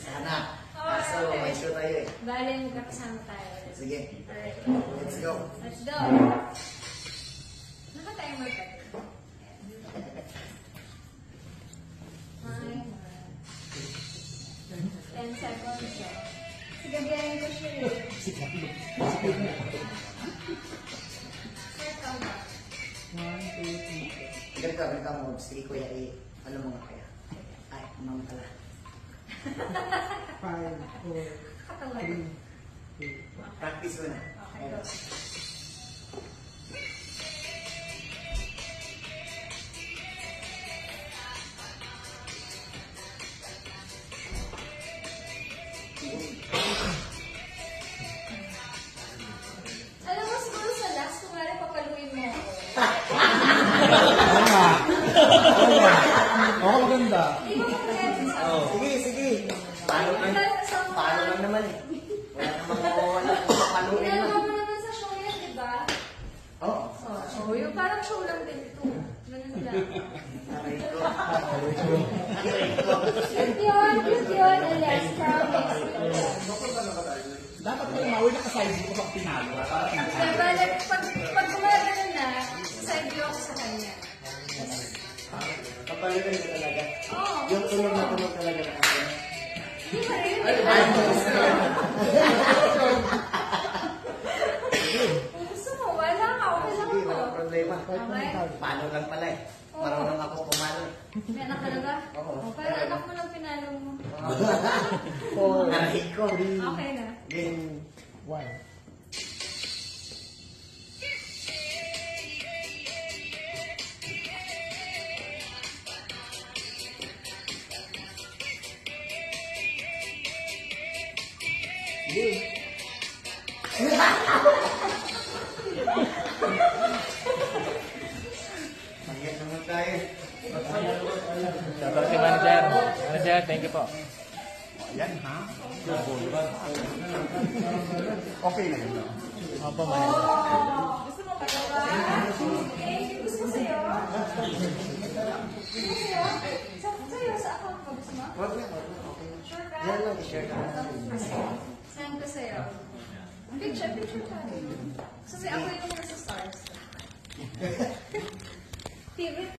Sana. So, may show tayo eh. Bale, magkakasama tayo. Sige. Alright. Let's go. Let's go. Naka-timer pa. Timer. 10 seconds. Sige, biyahin ko siya eh. Start count. 1, 2, 3. Ganito mo. Sige kuya eh. Ano mga kaya? Ay, ma'am pala. 5, 4, Katawan. 3, 2. Practice mo na. Okay, go. Alam mo, siguro sa last, kung nga papaluin mo ako. Oo, maganda. Hindi mo mag-react sa Sige, sige. Paano lang naman eh. Wala namang papaluin Ginagawa mo. mo naman sa show yan, di ba? Oo. Oh, yung parang show lang din ito. Ganun lang. Aray ko. Cute yun, Alex, promise. Dapat may mawin na kasayod ko pag pinalo. Kaya balik, pag gumagano na, side view ako sa kanya. Papaluin mo talaga. Oo. Yung tunog na tunog talaga na ako. Hindi pa rin. Kung gusto mo, wala ka. Okay lang Sige, ako. walang problema. Okay. Paano lang pala eh. Marunong ako pumalo eh. May anak ka na ba? Oo. Pero anak mo lang pinalo mo. Aray ko. Okay na. Game. 1. Mangyat naman tayo eh. Shoutout si Manager. Manager, thank you po. Yan, ha? Okay na yun, no? Opo, Manager. Gusto mo ba? Okay, gusto mo sa'yo? Gusto mo sa'yo? Sa'yo, sa account mo, gusto mo? Wag na, wag na. Okay na. Sure ka? Yan lang, i-share ka na. Send ko sa'yo. Picture tayo. Kasi ako yung nasa stars. TV